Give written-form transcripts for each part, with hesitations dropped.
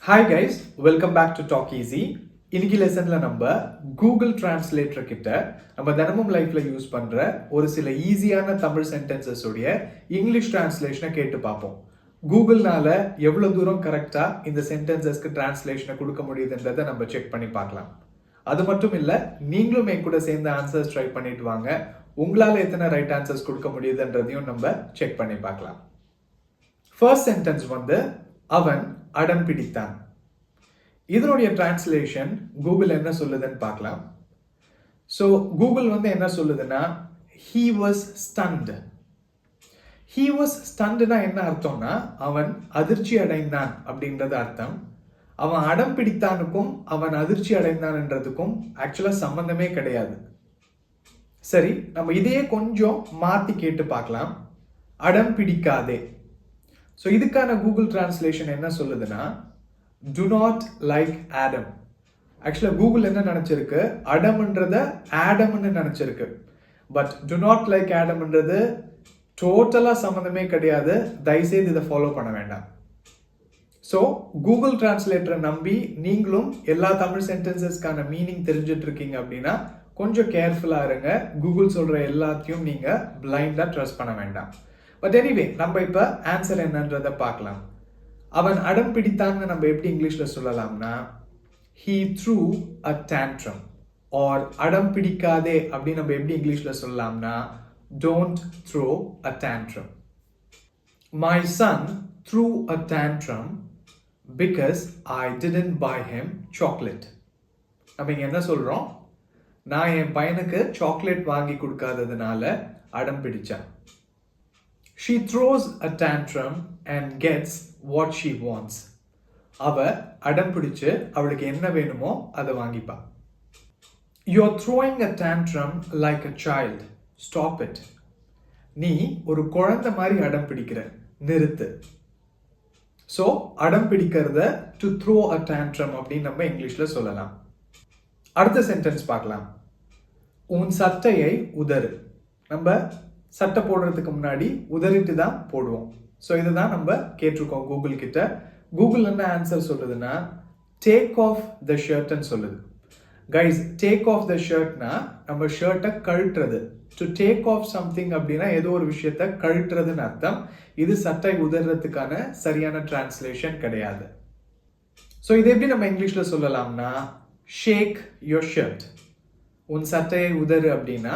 Hi guys, welcome back to talk easy. இன்னைக்கு லெசன்ல நம்ம கூகுள் டிரான்ஸ்லேட்டர் கிட்ட நம்ம தினமும் லைஃப்ல யூஸ் பண்ற ஒரு சில ஈஸியான தமிழ் சென்டென்சஸ் உடைய இங்கிலீஷ் டிரான்ஸ்லேஷனை கேட்டு பார்ப்போம். கூகுள்னால எவ்வளவு தூரம் கரெக்டா இந்த சென்டென்சஸ்க்கு டிரான்ஸ்லேஷனை கொடுக்க முடியுதுன்றதை நம்ம செக் பண்ணி பார்க்கலாம். அது மட்டும் இல்ல, நீங்களும் என் கூட சேர்ந்து ஆன்சர்ஸ் ட்ரை பண்ணிட்டு வாங்க. உங்களால எத்தனை ரைட் ஆன்சர்ஸ் கொடுக்க முடியுதுன்றதையும் நம்ம செக் பண்ணி பார்க்கலாம். ஃபர்ஸ்ட் சென்டென்ஸ் அவன் அடம் பிடித்தான். இதனுடைய டிரான்ஸ்லேஷன் கூகுள் என்ன சொல்லுதுன்னு பார்க்கலாம். ஸோ கூகுள் என்ன சொல்லுதுன்னா, he was stunned. he was stunnedனா என்ன அர்த்தம்னா, அவன் அதிர்ச்சி அடைந்தான் அப்படின்றது அர்த்தம். அவன் அடம் பிடித்தானுக்கும் அவன் அதிர்ச்சி அடைந்தான்ன்றதுக்கும் ஆக்சுவலா சம்பந்தமே கிடையாது. சரி, நம்ம இதையே கொஞ்சம் மாத்தி கேட்டு பார்க்கலாம். அடம் பிடிக்காதே. ஸோ இதுக்கான கூகுள் டிரான்ஸ்லேஷன் என்ன சொல்லுதுன்னா, do not like Adam. ஆக்சுவலாக கூகுள் என்ன நினச்சிருக்கு, அடம்ன்றத ஆடம்னு நினச்சிருக்கு. பட் do not like Adamன்றது டோட்டலாக சம்மந்தமே கிடையாது. தயவுசெய்து இதை ஃபாலோ பண்ண வேண்டாம். ஸோ கூகுள் டிரான்ஸ்லேட்டரை நம்பி நீங்களும் எல்லா தமிழ் சென்டென்சஸ்க்கான மீனிங் தெரிஞ்சிட்டு இருக்கீங்க அப்படின்னா கொஞ்சம் கேர்ஃபுல்லாக இருங்க. கூகுள் சொல்கிற எல்லாத்தையும் நீங்கள் பிளைண்டாக ட்ரஸ்ட் பண்ண வேண்டாம். பட் எனிவே, நம்ம இப்போ ஆன்சர் என்னன்றதை பார்க்கலாம். அவன் அடம் பிடித்தான்னு நம்ம எப்படி இங்கிலீஷ்ல சொல்லலாம்னா, he threw a tantrum. or அடம் பிடிக்காதே அப்படின்னு நம்ம எப்படி இங்கிலீஷ்ல சொல்லலாம்னா, don't throw a tantrum. My son threw a tantrum because I didn't buy him chocolate. நம்ம இங்க என்ன சொல்றோம், நான் என் பையனுக்கு சாக்லேட் வாங்கி கொடுக்காததுனால அடம் பிடிச்சான். She throws a tantrum and gets what she wants. அவ அடம் பிடிச்சு அவளுக்கு என்ன வேணுமோ அதை வாங்கிப்பா. You're throwing a tantrum like a child. Stop it. நீ ஒரு குழந்தை மாதிரி அடம் பிடிக்கிற, நிறுத்து. ஸோ அடம் பிடிக்கிறத to throw a tantrum அப்படின்னு நம்ம இங்கிலீஷ்ல சொல்லலாம். அடுத்த சென்டென்ஸ் பார்க்கலாம். உன் சட்டையை உதறு. நம்ம சட்டை போடுறதுக்கு முன்னாடி உதறிட்டு தான் போடுவோம். ஸோ இதுதான் நம்ம கேட்டிருக்கோம் கூகுள் கிட்ட. கூகுள் என்ன ஆன்சர் சொல்லுதுன்னா, டேக் ஆஃப் த ஷர்ட்னு சொல்லுது. கைஸ், டேக் ஆஃப் த ஷர்ட்னா நம்ம ஷர்ட்டை கழட்டுறது. டு டேக் ஆஃப் சம்திங் அப்படின்னா ஏதோ ஒரு விஷயத்த கழட்டுறதுன்னு அர்த்தம். இது சட்டை உதறதுக்கான சரியான டிரான்ஸ்லேஷன் கிடையாது. ஸோ இது எப்படி நம்ம இங்கிலீஷ்ல சொல்லலாம்னா, ஷேக் யோர் ஷர்ட். உன் சட்டையை உதறு அப்படின்னா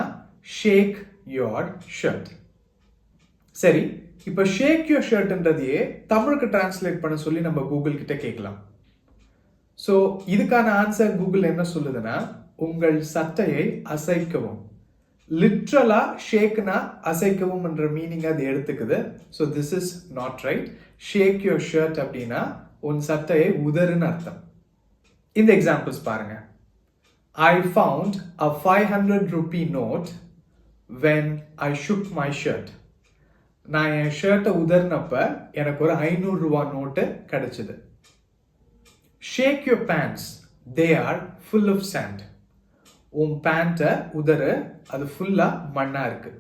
ஷேக் யோர் ஷர்ட். சரி, இப்போ ஷேக் யோர் ஷர்ட்ன்றதையே தமிழுக்கு டிரான்ஸ்லேட் பண்ண சொல்லி நம்ம கூகுள் கிட்ட கேட்கலாம். ஸோ இதுக்கான ஆன்சர் கூகுள் என்ன சொல்லுதுன்னா, உங்கள் சட்டையை அசைக்கவும். லிட்ரலா ஷேக்னா அசைக்கவும் என்ற மீனிங் அது எடுத்துக்குது. So this is not right. Shake your shirt அப்படின்னா உன் சட்டையை உதறுன்னு அர்த்தம். இந்த எக்ஸாம்பிள்ஸ் பாருங்க. I found a 500 rupee note when I shook my shirt. நான் என் ஷர்ட்டை உதர்னப்ப எனக்கு ஒரு 500 ரூபா நோட்டு கிடைச்சது. Shake your pants, they are full of sand. உன் பேண்ட்டை உதறு, அது ஃபுல்லா மண்ணா இருக்கு.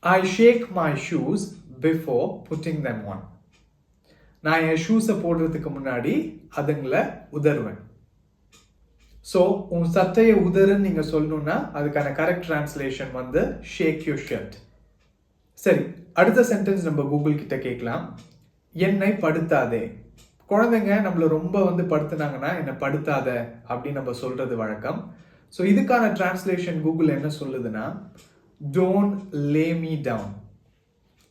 I shake my shoes before putting them on. நான் என் ஷூஸை போடுறதுக்கு முன்னாடி அதுங்களை உதறுவேன். ஸோ உன் சட்டையை உதறுன்னு நீங்க சொல்லணும்னா அதுக்கான correct translation shake your shirt. சரி, அடுத்த சென்டென்ஸ் நம்ம கூகுள் கிட்ட கேட்கலாம். என்னை படுத்தாதே. குழந்தைங்க நம்மள ரொம்ப படுத்துனாங்கன்னா என்னை படுத்தாத அப்படின்னு நம்ம சொல்றது வழக்கம். ஸோ இதுக்கான டிரான்ஸ்லேஷன் கூகுள் என்ன சொல்லுதுன்னா, don't lay me down.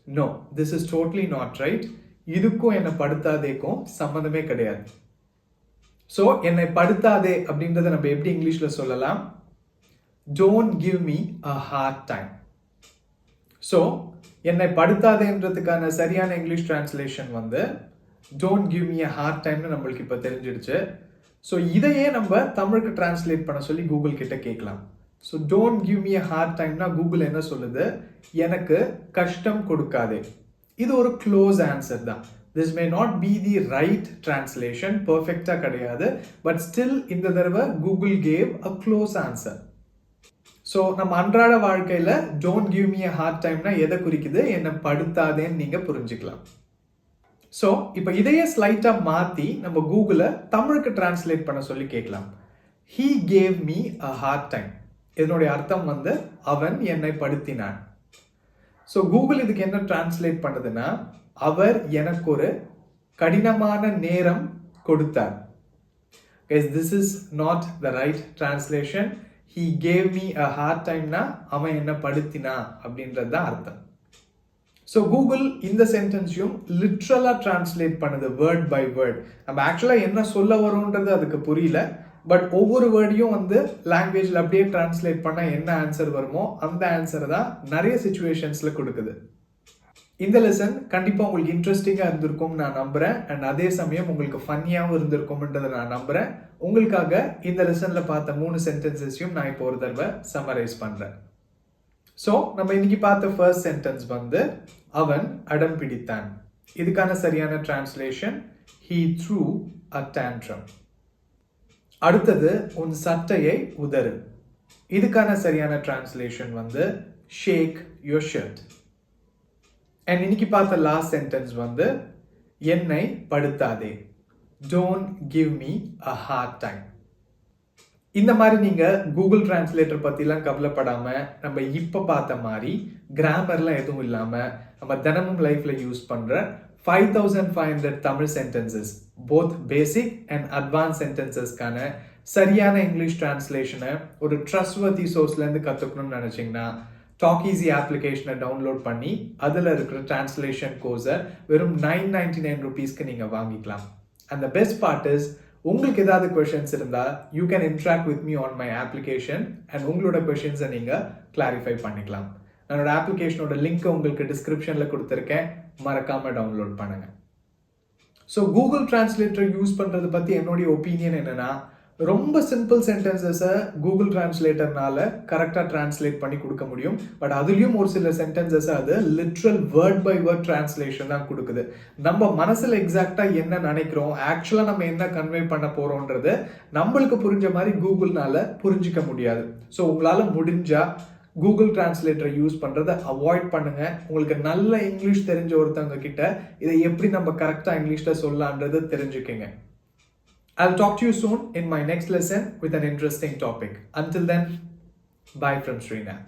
No, this is totally not right. இதுக்கும் என்னை படுத்தாதேக்கும் சம்மந்தமே கிடையாது. ஸோ என்னை படுத்தாதே அப்படின்றத நம்ம எப்படி இங்கிலீஷ்ல சொல்லலாம், don't give me a hard time. So என்னை படுத்தாதேன்றதுக்கான சரியான English translation don't give me a hard டைம்னு நம்மளுக்கு இப்போ தெரிஞ்சிடுச்சு. ஸோ இதையே நம்ம தமிழுக்கு டிரான்ஸ்லேட் பண்ண சொல்லி கூகுள் கிட்ட கேட்கலாம். So don't give me a hard டைம்னா கூகுள் என்ன சொல்லுது, எனக்கு கஷ்டம் கொடுக்காதே. இது ஒரு க்ளோஸ் ஆன்சர் தான். This may not be the right translation, perfectா கிடையாது, but still இந்த தடவை Google gave a close answer. So நம்ம அன்றாட வாழ்க்கையில don't give me a hard டைம்னா எதை குறிக்குது, என்னை படுத்தாதேன்னு நீங்க புரிஞ்சுக்கலாம். ஸோ இப்போ இதையே ஸ்லைட்டாக மாற்றி நம்ம கூகுளை தமிழுக்கு டிரான்ஸ்லேட் பண்ண சொல்லி கேட்கலாம். He gave me a hard time. இதனுடைய அர்த்தம் வந்து அவன் என்னை படுத்தினான். ஸோ கூகுள் இதுக்கு என்ன டிரான்ஸ்லேட் பண்ணுதுன்னா, அவர் எனக்கு ஒரு கடினமான நேரம் கொடுத்தார். Guys, this is not the right translation. He gave me a hard time னா அவன் என்ன படுத்தினா அப்படின்றது தான் அர்த்தம். ஸோ கூகுள் இந்த சென்டென்ஸையும் லிட்ரலாக டிரான்ஸ்லேட் பண்ணுது வேர்ட் பை வேர்ட். நம்ம ஆக்சுவலாக என்ன சொல்ல வரோன்றது அதுக்கு புரியல, பட் ஒவ்வொரு வேர்டையும் வந்து லாங்குவேஜில் அப்படியே டிரான்ஸ்லேட் பண்ணால் என்ன ஆன்சர் வருமோ அந்த ஆன்சரை தான் நிறைய சுச்சுவேஷன்ஸில் கொடுக்குது. இந்த லெசன் கண்டிப்பாக உங்களுக்கு இன்ட்ரெஸ்டிங்காக இருந்திருக்கும் நான் நம்புகிறேன். அண்ட் அதே சமயம் உங்களுக்கு ஃபன்னியாகவும் இருந்திருக்கும்ன்றதை நான் நம்புகிறேன். உங்களுக்காக இந்த லெசனில் பார்த்த 3 சென்டென்சஸையும் நான் இப்போ ஒரு தடவை சம்மரைஸ் பண்ணுறேன். ஸோ நம்ம இன்னைக்கு பார்த்த ஃபர்ஸ்ட் சென்டென்ஸ் வந்து அவன் அடம் பிடித்தான். இதுக்கான சரியான translation he threw a tantrum. அடுத்தது உன் சட்டையை உதறு. இதுக்கான சரியான டிரான்ஸ்லேஷன் வந்து shake your shirt. அண்ட் இன்னைக்கு பார்த்த லாஸ்ட் சென்டென்ஸ் வந்து என்னை படுத்தாதே. Don't give me a hard time. இந்த மாதிரி நீங்கள் கூகுள் டிரான்ஸ்லேட்டர் பற்றிலாம் கவலைப்படாமல் நம்ம இப்போ பார்த்த மாதிரி கிராமர்லாம் எதுவும் இல்லாமல் நம்ம தினமும் லைஃப்பில் யூஸ் பண்ணுற 5500 Tamil sentences, both basic and advance சென்டென்சஸ்க்கான சரியான இங்கிலீஷ் டிரான்ஸ்லேஷனை ஒரு ட்ரஸ்ட்வர்த்தி சோர்ஸ்லேருந்து கற்றுக்கணும்னு நினச்சிங்கன்னா டாக்ஈஸி அப்ளிகேஷனை டவுன்லோட் பண்ணி அதில் இருக்கிற டிரான்ஸ்லேஷன் கோர்ஸை வெறும் 999 rupeesக்கு நீங்கள் வாங்கிக்கலாம். And the best part is, உங்களுக்கு ஏதாவது கொஷின்ஸ் இருந்தால் you can interact with me on my application and உங்களோட கொஷின்ஸை நீங்கள் கிளாரிஃபை பண்ணிக்கலாம். என்னோட அப்ளிகேஷனோட லிங்க்கை உங்களுக்கு டிஸ்கிரிப்ஷனில் கொடுத்துருக்கேன், மறக்காமல் டவுன்லோட் பண்ணுங்கள். ஸோ கூகுள் டிரான்ஸ்லேட்டர் யூஸ் பண்ணுறது பற்றி என்னுடைய ஒப்பீனியன் என்னென்னா, ரொம்ப சிம்பிள் சென்டென்சஸை கூகுள் டிரான்ஸ்லேட்டர்னால கரெக்டாக டிரான்ஸ்லேட் பண்ணி கொடுக்க முடியும். பட் அதுலேயும் ஒரு சில சென்டென்சஸை அது literal word by word translation தான் கொடுக்குது. நம்ம மனசில் எக்ஸாக்டாக என்ன நினைக்கிறோம், ஆக்சுவலாக நம்ம என்ன கன்வே பண்ண போகிறோன்றது நம்மளுக்கு புரிஞ்ச மாதிரி கூகுள்னால புரிஞ்சிக்க முடியாது. ஸோ உங்களால் முடிஞ்சால் கூகுள் டிரான்ஸ்லேட்டரை யூஸ் பண்ணுறதை அவாய்ட் பண்ணுங்கள். உங்களுக்கு நல்ல இங்கிலீஷ் தெரிஞ்ச ஒருத்தவங்க கிட்ட இதை எப்படி நம்ம கரெக்டாக இங்கிலீஷில் சொல்லலான்றது தெரிஞ்சுக்கங்க. I'll talk to you soon in my next lesson with an interesting topic. Until then, bye from Srinath.